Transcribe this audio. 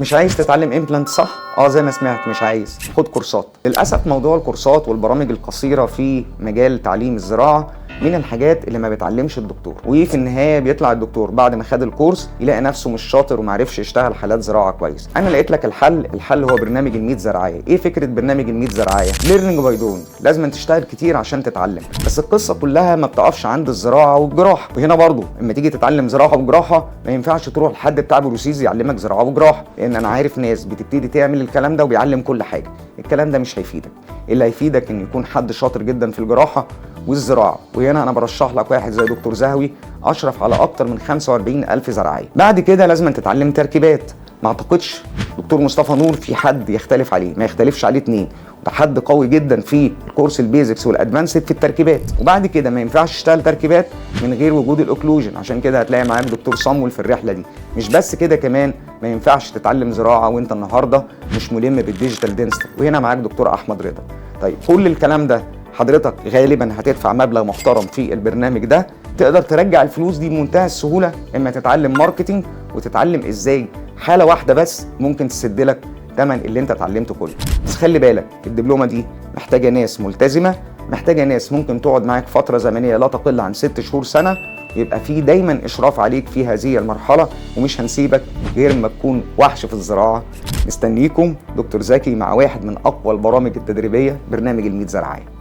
مش عايز تتعلم امبلانت صح؟ زي ما سمعت مش عايز، خد كورسات. للاسف موضوع الكورسات والبرامج القصيره في مجال تعليم الزراعه من الحاجات اللي ما بتعلمش الدكتور، وفي النهايه بيطلع الدكتور بعد ما خد الكورس يلاقي نفسه مش شاطر ومعرفش يشتغل حالات زراعه كويس. انا لقيت لك الحل هو برنامج ال100 زراعيه. ايه فكره برنامج ال100 زراعيه؟ ليرنينج باي دوينج، لازم تشتغل كتير عشان تتعلم. بس القصه كلها ما بتقفش عند الزراعه والجراحه. وهنا برضو اما تيجي تتعلم زراعه وجراحه ما ينفعش تروح لحد بتاع بروسيز يعلمك زراعه وجراحه، لان انا عارف ناس بتبتدي تعمل الكلام ده وبيعلم كل حاجه. الكلام ده مش هيفيدك. اللي هيفيدك ان يكون حد شاطر جدا في الجراحه والزراعه. وهنا انا برشح لك واحد زي دكتور زهوي اشرف على اكتر من 45,000 زراعيه. بعد كده لازم تتعلم تركيبات. ما اعتقدش دكتور مصطفى نور في حد يختلف عليه، ما يختلفش عليه اتنين. ده حد قوي جدا في الكورس البيزكس والادفانسد في التركيبات. وبعد كده ما ينفعش تشتغل تركيبات من غير وجود الاوكلوجن، عشان كده هتلاقي معاك دكتور صمول في الرحله دي. مش بس كده، كمان ما ينفعش تتعلم زراعه وانت النهارده مش ملم بالديجيتال دينستر، وهنا معاك دكتور احمد رضا. طيب كل الكلام ده حضرتك غالبا هتدفع مبلغ محترم في البرنامج ده. تقدر ترجع الفلوس دي بمنتهى السهوله اما تتعلم ماركتينج وتتعلم ازاي حاله واحده بس ممكن تسد لك ثمن اللي انت اتعلمته كله. بس خلي بالك الدبلومه دي محتاجه ناس ملتزمه، محتاجه ناس ممكن تقعد معاك فتره زمنيه لا تقل عن 6 شهور سنه، يبقى في دايما اشراف عليك في هذه المرحله. ومش هنسيبك غير ما تكون وحش في الزراعه. مستنيكم دكتور زكي مع واحد من اقوى البرامج التدريبيه، برنامج ال100 زراعيه.